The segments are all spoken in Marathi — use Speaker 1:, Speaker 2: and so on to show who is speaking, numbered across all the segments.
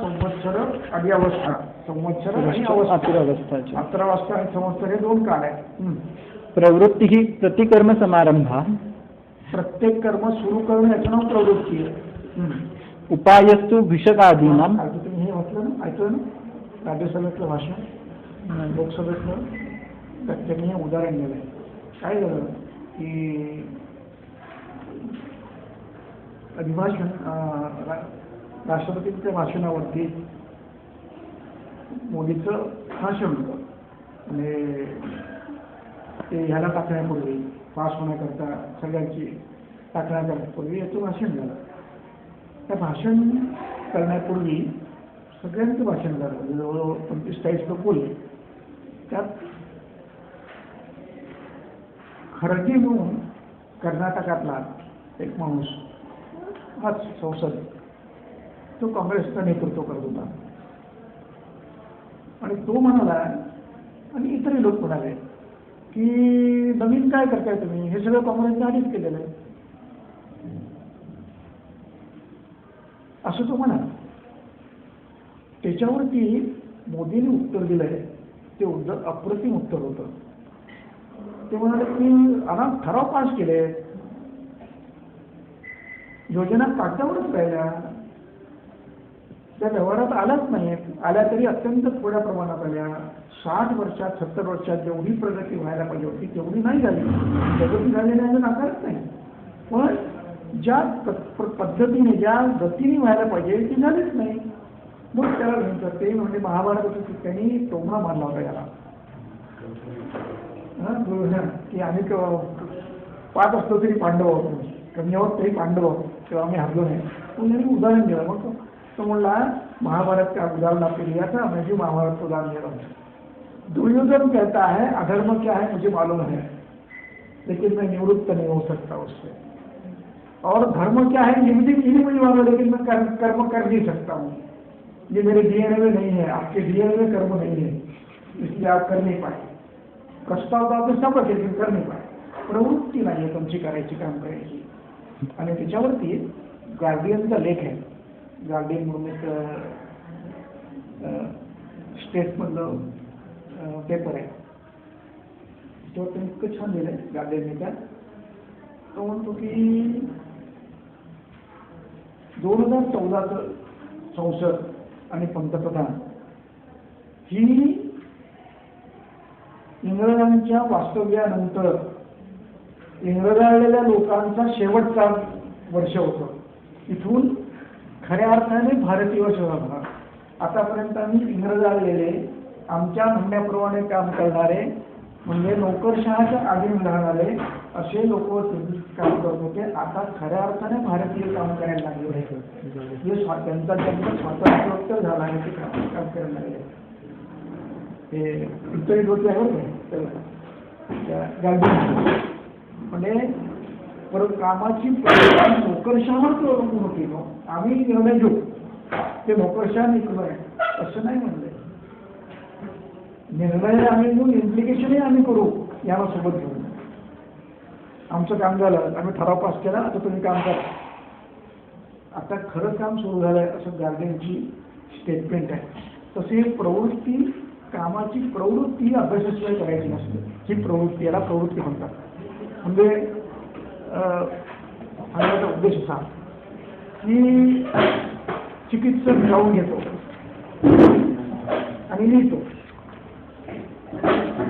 Speaker 1: संवत्सर आणि अवस्था. संवत्सर आणि अवस्था. 11 अवस्था आणि संवत्सर हे 2 काळ आहेत.
Speaker 2: प्रवृत्ती ही प्रतिकर्म समारंभा.
Speaker 1: प्रत्येक कर्म सुरू करणं याचं नाव प्रवृत्ती आहे.
Speaker 2: उपायस्तु विषकादीनाम.
Speaker 1: तुम्ही हे वाचलं ना, ऐकलं ना राज्यसभेतलं भाषण, लोकसभेतलं, तर त्यांनी हे उदाहरण दिलं आहे. काय झालं की अभिभाषण राष्ट्रपतींच्या भाषणावरती मोदीचं भाषण होतं आणि ते ह्याला टाकण्यापूर्वी, पास होण्याकरता सगळ्यांची टाकण्यापूर्वी याचं भाषण झालं. त्या भाषण करण्यापूर्वी सगळ्यांचं भाषण झालं, जवळजवळ 25-40 लोक बोलले. त्यात खरगे म्हणून कर्नाटकातला एक माणूस, हाच संसद, तो काँग्रेसचं नेतृत्व करत होता आणि तो म्हणाला आणि इतरही लोक म्हणाले की नवीन काय करताय तुम्ही, हे सगळं काँग्रेसने आधीच केलेलं आहे, असं तो म्हणाला. त्याच्यावरती मोदींनी उत्तर दिलंय, ते अप्रतिम उत्तर होतं. ते म्हणाले की अनाथ ठराव पास केले, योजना कागदावरच राहिल्या, त्या व्यवहारात आल्याच नाहीत, आल्या तरी अत्यंत थोड्या प्रमाणात आल्या. 60 वर्षात 70 वर्षात जेवढी प्रगती व्हायला पाहिजे होती तेवढी नाही झाली. प्रगती झालेली आहे नाकारत नाही, पण ज्या पद्धतीने, ज्या गतीने व्हायला पाहिजे ती झालीच नाही. मग त्याला म्हणतात ते म्हणजे महाभारताचं त्यांनी टोमणा मारला होता याला की आम्ही 5 असतो तरी पांडव होतो, कमी आहोत तरी पांडव होतो, तेव्हा आम्ही हरलो नाही. पण त्यांनी उदाहरण दिलं. मग तो म्हणला महाभारत का उदाहरण आपको दिया था, मैं भी महाभारत को उदाहरण दे रहा हूँ. दुर्योधन कहता है अधर्म क्या है मुझे मालूम है, लेकिन मैं निवृत्त नहीं हो सकता उससे, और धर्म क्या है ये मुझे मालूम, लेकिन मैं कर्म कर नहीं सकता हूँ. ये मेरे डीएनए में नहीं है, आपके डीएनए में कर्म नहीं है, इसलिए आप कर नहीं पाए. प्रस्ताव तर आपण सगळं केलं कर नाही पाय, प्रवृत्ती नाही आहे तुमची करायची, काम करायची. आणि त्याच्यावरती गार्डियनचा लेख आहे. गार्डियन म्हणून एक स्टेटमधलं पेपर आहे, तो त्यांनी इतकं छान लिहिलं आहे गार्डियनने. त्यात तो म्हणतो की 2014चं संसद आणि पंतप्रधान ही इंग्रजांच्या वास्तव्यानंतर इंग्रजाळलेल्या लोकांचा शेवटचा वर्ष होतं. इथून खऱ्या अर्थाने भारतीय वर्ष झाला. आतापर्यंत आम्ही इंग्रजाळलेले, आमच्या म्हणण्याप्रमाणे काम करणारे, म्हणजे नोकरशहाच्या आधीन राहणारे असे लोक काम करत होते. आता खऱ्या अर्थाने भारतीय काम करायला लागले. जे त्यांचा स्वातंत्र्योत्तर झाला आहे ते काम करायला लागले. ते इतर होते आहे म्हणजे परत कामाची नोकरशहावर अवलंबून होती. आम्ही निर्णय घेऊ, ते नोकरशहा निघलोय असं नाही म्हणलंय. निर्णय आम्ही घेऊन इम्प्लिकेशनही आम्ही करू, याला सोबत घेऊन. आमचं काम झालं, आम्ही ठराव पास केला, आता तुम्ही काम करा. आता खरं काम सुरू झालंय असं गार्डियनची स्टेटमेंट आहे. तशी प्रवृत्ती, कामाची प्रवृत्ती ही अभ्यासाशिवाय करायची नसते. ही प्रवृत्ती, याला प्रवृत्ती म्हणतात. म्हणजे सांगायचा उद्देश असा की चिकित्सक जाऊन घेतो आणि लिहितो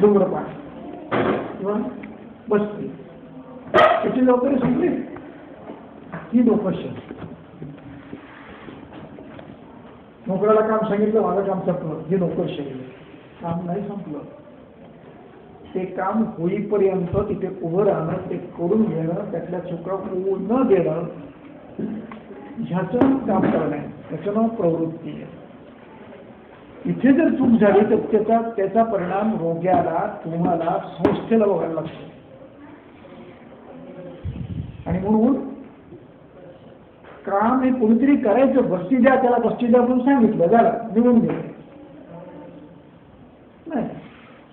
Speaker 1: धूम्रपान किंवा बसते, त्याची जबाबदारी संपली, ही नोकरशाही. नोकराला काम सांगितलं, माझं काम संपलं, हे नोकरशाही. काम नाही संपलं, ते काम होईपर्यंत तिथे उभं राहणं, ते करून घेणं, त्यातल्या चुका होऊ न देणं, ह्याचं काम करणं आहे. त्याचं नाव प्रवृत्ती आहे. इथे जर चूक झाली तर त्याचा परिणाम रोग्याला, तुम्हाला, संस्थेला बघायला लागतो. आणि म्हणून काम हे कोणीतरी करायचं, बस्ती द्या त्याला, बस्ती द्या म्हणून सांगितलं, झालं, निवडून गेलं नाही.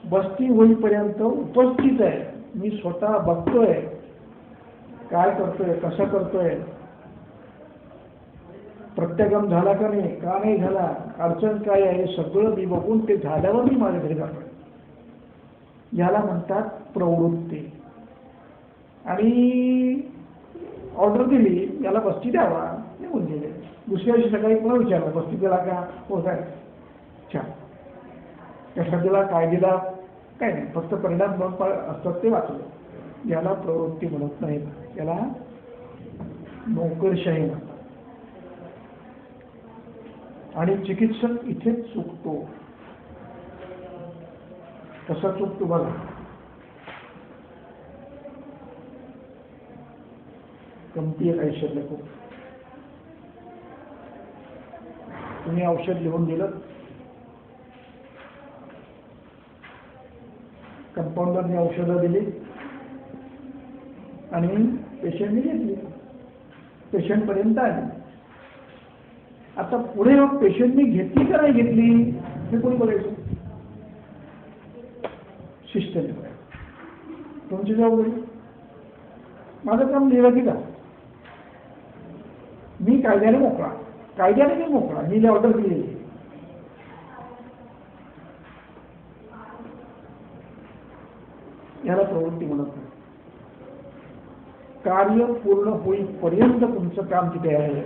Speaker 1: बस्ती होईपर्यंत उपस्थित आहे, मी स्वतः बघतोय काय करतोय, कसं करतोय, प्रत्यागम झाला का नाही, का नाही झाला, अडचण काय आहे, सगळं मी बघून ते झाल्यावर मी माझ्या घरी जातो. याला म्हणतात प्रवृत्ती. आणि ऑर्डर दिली, याला बस्ती द्यावा, निघून गेले. दुसऱ्या दिवशी सकाळी पुन्हा विचारलं, बस्ती दिला का, हो काय, छान, कशा दिला, काय दिला, काय नाही, फक्त परिणाम दोन असतात ते वाचलं. याला प्रवृत्ती म्हणत नाही, याला नोकरशाही म्हणतात. आणि चिकित्सक इथेच चुकतो. कसा चुकतो बघा. गमती एक ऐश्वर्य खूप. तुम्ही औषध लिहून दिलं, कंपाऊंडरने औषधं दिली आणि पेशंटने घेतली, पेशंटपर्यंत आली. आता पुढे पेशंटने घेतली का नाही घेतली हे कोणी बघायचं? सिस्टमने बघायचं. तुमची जबाबदारी. माझं काम लिहिलं की का, मी कायद्याने मोकळा, कायद्याने मी मोकळा, मी ऑर्डर दिलेली. याला प्रवृत्ती म्हणत नाही. कार्य पूर्ण होईपर्यंत तुमचं काम तिथे आहे.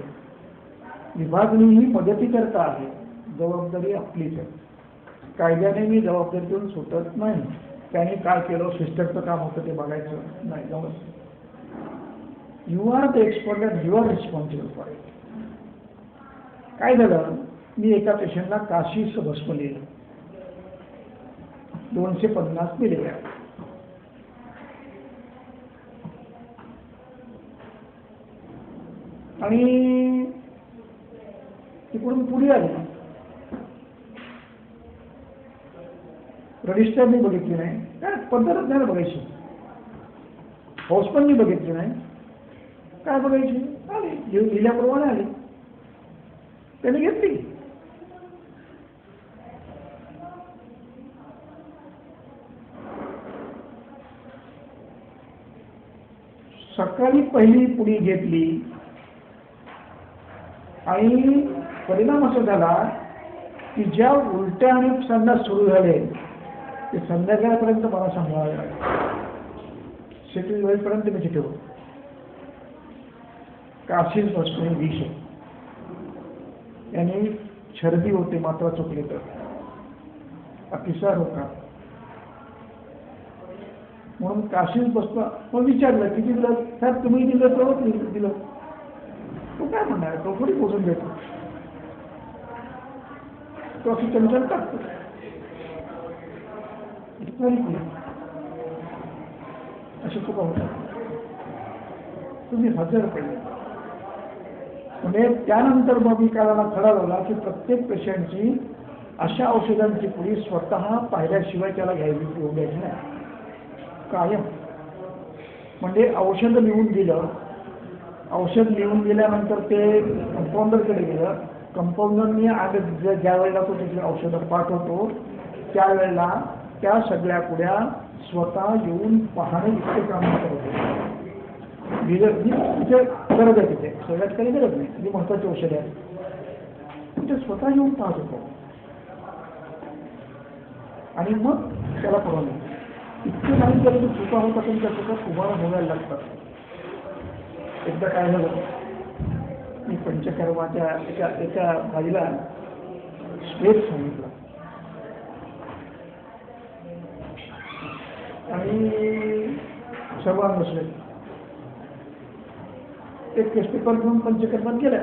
Speaker 1: विभागणी ही मदती करता आहे, जबाबदारी आपलीच आहे. कायद्याने मी जबाबदारीतून सुटत नाही. त्याने काय केलं, सिस्टरचं काम होतं ते बघायचं नाही, जमत. You are the expert and you are responsible for it. काय झालं, मी एका पेशंटला काशीचं भस्म लिहिलं, 250 दिले. आणि तिकडून पुढे आली, रजिस्टर मी बघितली नाही, काय पद्धतच नाही बघायची. हाऊस पण मी बघितली नाही, काय बघायची, आली लिहिल्याप्रमाणे आली, त्याने घेतली. सकाळी पहिली पुडी घेतली आणि परिणाम असा झाला की ज्या उलट्या आणि संडास सुरू झाले ते संध्याकाळपर्यंत मला सांभाळावे लागले. शेती होईपर्यंत मी तिथे होतो. काशीच वस्तू विष याने छर्दी होते, मात्रा चुकली तर अतिसार होता. म्हणून काशीच बसतो. मग विचारलं किती दिलं, साहेब तुम्ही दिलं तर दिलं. तो काय म्हणणार, तो थोडी पोचून देतो, तो असं चमचम टाकतो. असे चुका होतात. तुम्ही हजर पडले. म्हणजे त्यानंतर मग मी काळाला ठरवला की प्रत्येक पेशंटची अशा औषधांची पुढी स्वतः पाहिल्याशिवाय त्याला घ्यायची द्यायची नाही, कायम. म्हणजे औषध लिहून दिलं, औषध लिहून दिल्यानंतर ते कंपाऊंडरकडे गेलं. कंपाऊंडरने आग ज्या वेळेला तो तिथले औषधं पाठवतो त्यावेळेला त्या सगळ्या पुढ्या स्वतः येऊन पाहणे इतके काम करतो. तिथे गरज आहे, तिथे सगळ्यात काही गरज नाही, ती महत्वाची औषधं आहे, तिथे स्वतः येऊन पाहत होतो. आणि मग त्याला परवानगी. इतके नाही केलं तर चुका होतात आणि त्या चुका तुम्हाला बघायला लागतात. एकदा काय झालं, मी पंचकर्माच्या एका बाईला स्टेप सांगितलं आणि सर्वांना बसले. एक केस पेपर घेऊन पंचकर्मात गेला,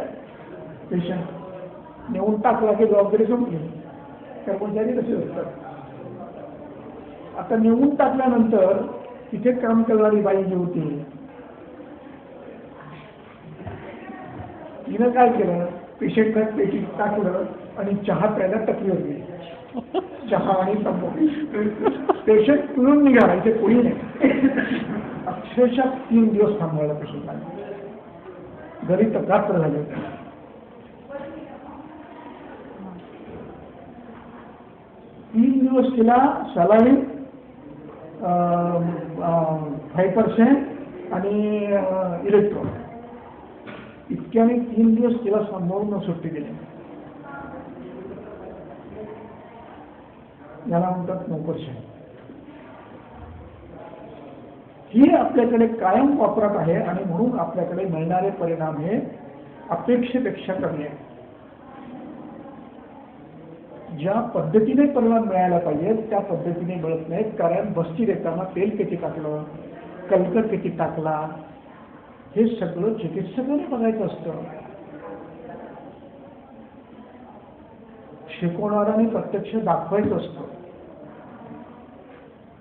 Speaker 1: पेशंट नेऊन टाकला की जबाबदारी संपली. कर्मचारी कसे असतात. आता नेऊन टाकल्यानंतर तिथे काम करणारी बाई जी होती तिनं काय केलं, पेशंटला पेटीत टाकलं आणि चहा प्यायला टकरीवर गेली. चहा आणि तंबाखू. पेशंट पिळून निघाला, इथे कोणी नाही. अक्षरशः 3 दिवस थांबवायला पेशंटला, घरी तक्रार झाले होते. तीन दिवस तिला सलाईन 5% आणि इलेक्ट्रॉन इतक्याने 3 दिवस तिला सांभाळून सुट्टी दिली. याला म्हणतात नोकरशाही. ही आपल्याकडे कायम वापरात आहे आणि म्हणून आपल्याकडे मिळणारे परिणाम हे अपेक्षेपेक्षा कमी आहे. ज्या पद्धतीने परिणाम मिळायला पाहिजे त्या पद्धतीने मिळत नाहीत. कारण बस्ती देताना तेल किती टाकलं, कलकत किती टाकला, हे सगळं चिकित्सकाने बघायचं असतं. शिकवणाऱ्याने प्रत्यक्ष दाखवायचं असतं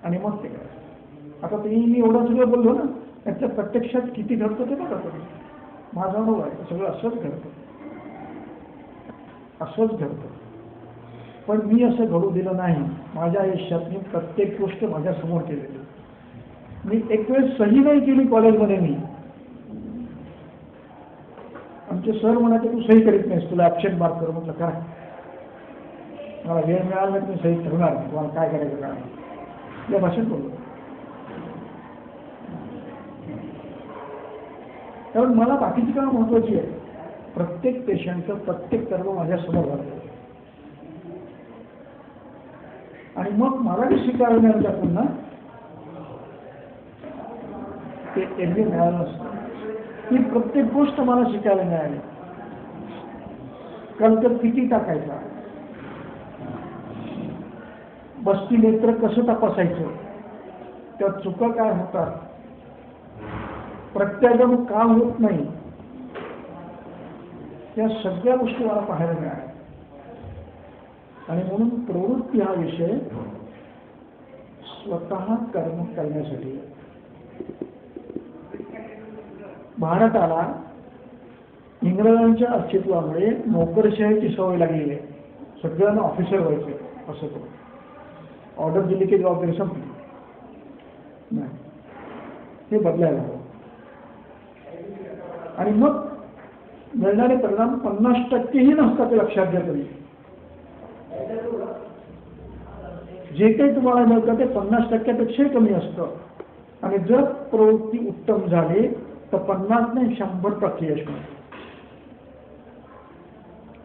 Speaker 1: आणि मग ते काय. आता मी एवढं सगळं बोललो ना, त्याच्या प्रत्यक्षात किती घडतं ते बघा तुम्ही. माझा अनुभव आहे, सगळं असंच घडतं, असंच घडतं. पण मी असं घडू दिलं नाही. माझ्या आयुष्यात मी प्रत्येक गोष्ट माझ्यासमोर केलेली. मी एक वेळ सही नाही केली कॉलेजमध्ये. मी आमचे सर म्हणाले तू सही करीत नाहीस, तुला ॲब्सेंट मार्क कर. म्हटलं काय, मला वेळ मिळाला तर मी सही करणार, तुम्हाला काय करायचं काय या भाषेत बोललो. कारण मला बाकीची कामं महत्वाची आहे. प्रत्येक पेशंटचं प्रत्येक कर्म माझ्यासमोर झालं आणि मग मला जे शिकायला मिळालं त्यातून ना ते एवढे मिळालं नसतं. ही प्रत्येक गोष्ट मला शिकायला मिळाली. कलकत किती टाकायचा, बस्ती नेत्र कसं तपासायचं, त्या चुका काय होतात, प्रत्यागम का होत नाही, त्या सगळ्या गोष्टी मला पाहायला मिळाल्या. आणि म्हणून प्रवृत्ती हा विषय स्वतः कर्म करण्यासाठी. भारताला इंग्रजांच्या अस्तित्वामुळे नोकरशाहीची सवय लागलेली आहे. सगळ्यांना ऑफिसर व्हायचं असं तो. ऑर्डर दिली की जबाबदारी संपली नाही. हे बदलायला हवं. आणि मग मिळणारे परिणाम 50%ही नसतात ते लक्षात घ्या तुम्ही. जे काही तुम्हाला मिळतं ते 50%पेक्षाही कमी असतं. आणि जर प्रवृत्ती उत्तम झाली तर 50 नाही 100% यश मिळतं.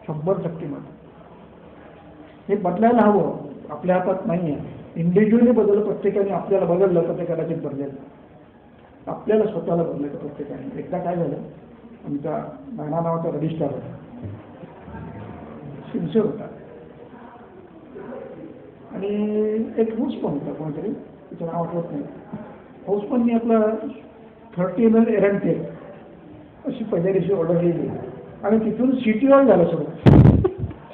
Speaker 1: 100% मिळतं. हे बदलायला हवं. आपल्या हातात नाही आहे. इंडिव्हिज्युअली बदललं प्रत्येकाने. आपल्याला बदललं तर ते कदाचित बदलेल. आपल्याला स्वतःला बदलायचं प्रत्येकाने. एकदा काय झालं, आमचा नाना नावाचा रजिस्ट्रार होता, सिन्सिअर होता आणि एक हाऊस पण होता कोणतरी, तिचं नाव आठवत नाही. हाऊस पननी आपला 30 ml एरंड तेल अशी पहिल्या दिवशी ऑर्डर दिली आणि तिथून सिटीवर झालं सगळं.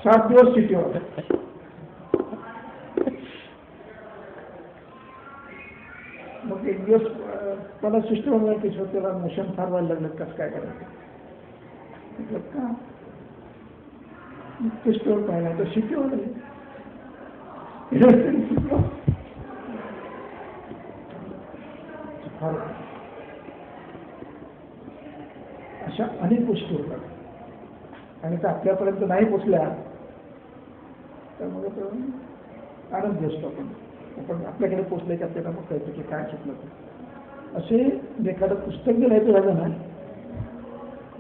Speaker 1: 7 दिवस सिटीवर. मग एक दिवस त्याला सिस्टम की त्याला मोशन फार व्हायला लागलं, कसं काय करायचं म्हटलं का. सिस्टम पाहिला तर सिटीवर अशा अनेक गोष्टी होतात आणि त्या आपल्यापर्यंत नाही पोचल्या त्यामुळे आनंद असतो. आपण आपल्याकडे पोचले की आपल्याला मग कळतं की काय चुकलं. असे एखादं पुस्तक जर लिहायचं झालं ना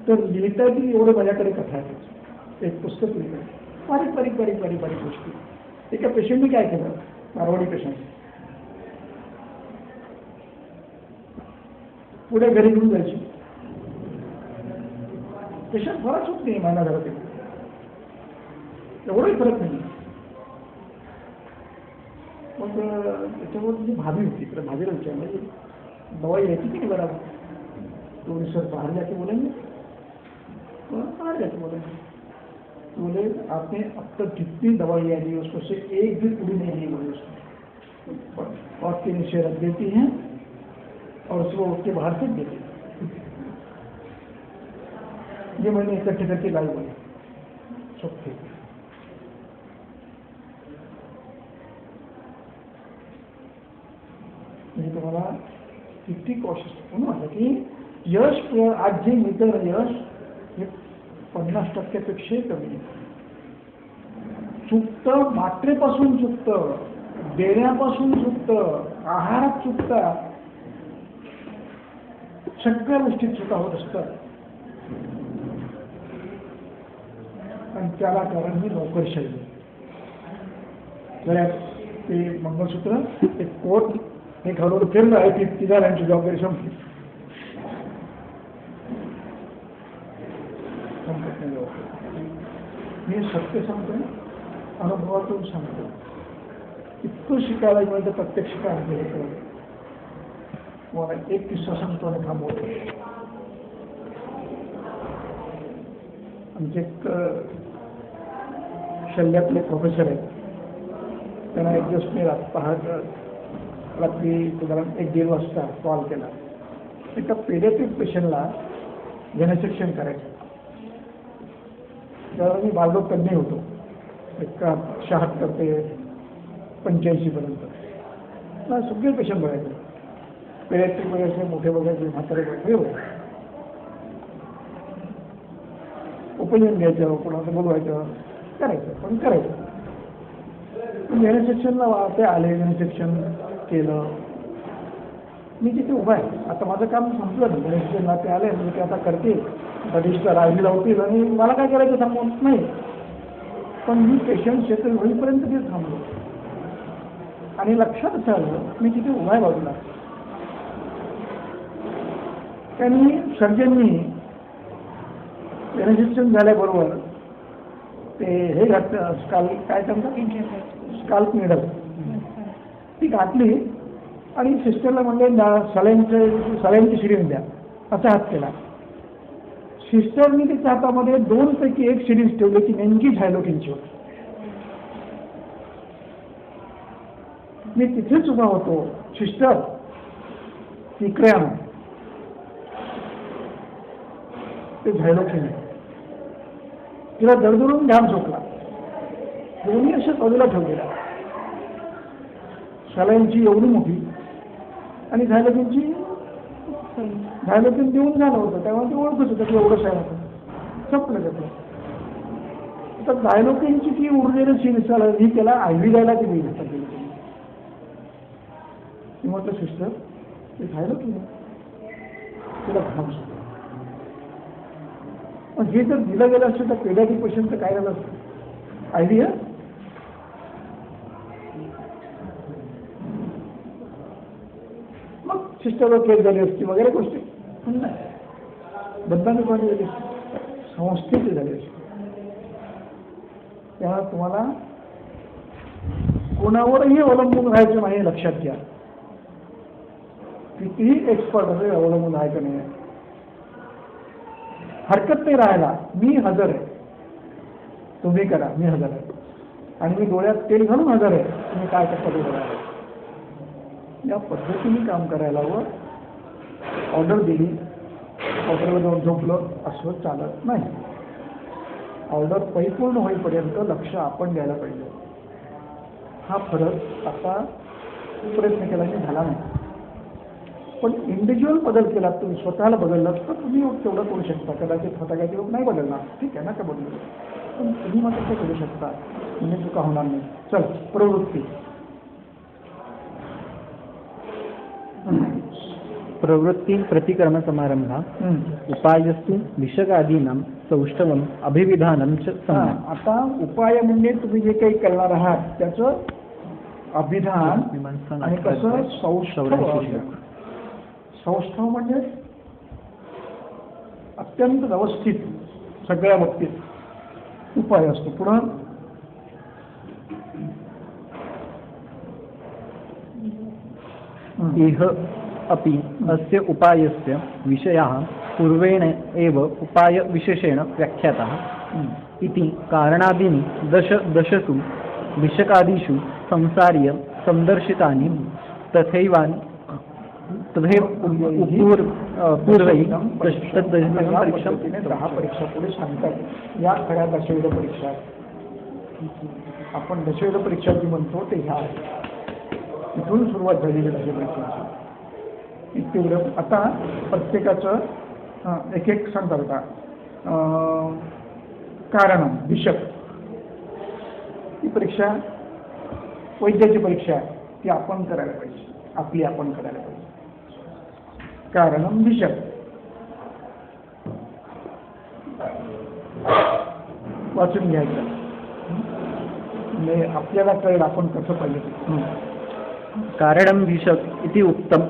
Speaker 1: तर लिहिता की एवढं माझ्याकडे कथा आहे. एक पुस्तक लिहिलं बारीक बारीक बारीक बारीक बारीक गोष्टी. एका पेशंटने काय केलं, मारवाडी पेशंट, पुढे घरी घेऊन जायची. पेशंट फरक होत नाही महिना झाला ते, एवढंही फरक नाही. मग त्याच्यावर जी भाभी होती तर भाभीला विचारलं दवाई रहती थी कि बराबर. तो सर बाहर जाके बोलेंगे, बाहर जाके बोलेंगे. बोले आपने अब तक जितनी दवाइयाँ दी उसमें से एक भी पूरी नहीं ली बोले उसको. और के नीचे रख देती हैं और उसको उठ के बाहर फेंक देती हैं. ये मैंने इकट्ठे करके लाई बोले सब ठीक. म्हणजे तुम्हाला किती कॉशियस म्हणून म्हटलं की यश आज जे मिळतं ना यश हे 50%पेक्षाही कमी आहे. चुकतं मात्रेपासून चुकतं, देण्यापासून चुकतं, आहारात चुकतात, सगळ्या गोष्टीत चुका होत असतात. आणि त्याला कारण ही नोकरशाही. गळ्यात ते मंगळसूत्र, ते कोट हे घालून फिरलं आहे की तिला त्यांची जबाबदारी संपली. मी सत्य सांगतो, अनुभवातून सांगतो. इतकं शिकायला मिळतं प्रत्यक्ष काय केलं. मला एक किस्सा सांगतो आणि थांबवतो. आमचे एक शल्यातले प्रोफेसर आहेत. त्यांना एक दिवस मी रात्री साधारण 1-1:30 वाजता कॉल केला. एका पेडियाट्रिक पेशंटला जनसेक्शन करायचं. त्यावेळेला मी बालरोग तज्ञ होतो. एक 76 ते 85 पर्यंत मला सगळे पेशंट बघायचे. पेडियाट्रिक बघायचे, मोठे बघायचे, म्हातारे बघायचे होते. ओपिनियन घ्यायचं, कोणाचं बोलवायचं, करायचं. पण करायचं. जनसेक्शनला ते आले, जनसेक्शन केलं. मी तिथे उभा आहे. आता माझं काम संपलं ना. जनसेक्शनला ते आले म्हणजे ते आता करते, रजिस्टर आधी लावतील आणि मला काय करायचं सांगून नाही. पण मी पेशंट सेटल होईपर्यंत ते थांबलो. आणि लक्षात असं आलं, मी तिथे उभा आहे बाजूला. त्यांनी सर्जननी जनसेक्शन झाल्याबरोबर ते हे घातलं, स्काल्प काय सांगतात, स्काल्प निडल ती घातली आणि सिस्टरला म्हणले सलाईनची सिरिंज द्या, असा हात केला. सिस्टरनी तिच्या हातामध्ये 2 पैकी 1 सिरिंज ठेवली की नेमकी झायलोकिनची होती. मी तिथेच उभा होतो. सिस्टर इकडे आणा, ते झायलोकिन आहे. तिला दरदरून घाम झोपला. दोन्ही अशा बाजूला ठेवलेला. सलाईनची एवढी मोठी आणि झायलोकिन देऊन झालं होतं. तेव्हा ते ओळखत होतं की एवढं साय होतं. संपलं जातं. तर झायलोकिनची ती उरलेली सीन ही त्याला आयव्ही द्यायला ती दिली. मी म्हटलं सिस्टर ते झायलोकिन तिला घाम झोपला. पण हे जर दिलं गेलं असतं तर पेडियाट्रिक पेशंटचं काय झालं असतं? आयडिया मग सिस्टरवर केस झाली असती वगैरे गोष्टी. पण नाही, बदनामी कोणी झाली असती? संस्थेची झाली असती. त्यामुळे तुम्हाला कोणावरही अवलंबून राहायचं नाही, लक्षात घ्या. कितीही एक्सपर्ट असेल अवलंबून राहायचं नाही. हरकत नाही राहायला. मी हजर आहे, तुम्ही करा, मी हजर आहे. आणि मी डोळ्यात तेल घालून हजर आहे, तुम्ही काय करता ते बघा. या पद्धतीने काम करायला व ऑर्डर दिली, ऑर्डरवर जाऊन झोपलं असं चालत नाही. ऑर्डर परिपूर्ण होईपर्यंत लक्ष आपण द्यायला पाहिजे. हा फरक आता प्रयत्न केला की झाला नाही. पण इंडिव्हिज्युअल बदल केला, तुम्ही स्वतःला बदललात तर तुम्ही तेवढं करू शकता. कदाचित हातागायचे लोक नाही बदलणार, ठीक आहे ना, का बदलू, पण तुम्ही मात्र ते करू शकता. म्हणजे चुका होणार नाही. चल, प्रवृत्ती.
Speaker 2: प्रवृत्ति प्रतिकर्म समारंभ उपायस्तु विषकादीनां सौष्ठवम अभिविधानम च सम्यक्.
Speaker 1: आता उपाय म्हणजे तुम्ही जे काही करणार आहात त्याचं अभिधान आणि कसं सौष्ठव. सौष्ठव म्हणजे अत्यंत व्यवस्थित सगळ्या बाबतीत उपाय असतो. पुढं
Speaker 2: इह अपि अस्य उपायस्य विषयाः पूर्वेण एव उपाय विशेषेण व्याख्याताः इति कारणादीनि दशसु विषकादिषु संसार्य संदर्शितानि तथैव पूर्वैः
Speaker 1: 10 परीक्षा पुढे सांगतात. या खऱ्या दशविध परीक्षा. आपण दशविध परीक्षा जी म्हणतो ते ह्या इथून सुरुवात झालेली दशपरीक्षांची. तेवढं आता प्रत्येकाचं एक एक सांगतात. का कारण विषक ही परीक्षा वैद्याची परीक्षा आहे, ती आपण करायला पाहिजे. आपली आपण करायला पाहिजे. कारणम विषक. वाचून घ्यायचं. म्हणजे आपल्याला कळेल आपण कसं पाहिजे.
Speaker 2: कारणं विशक् इति उक्तम्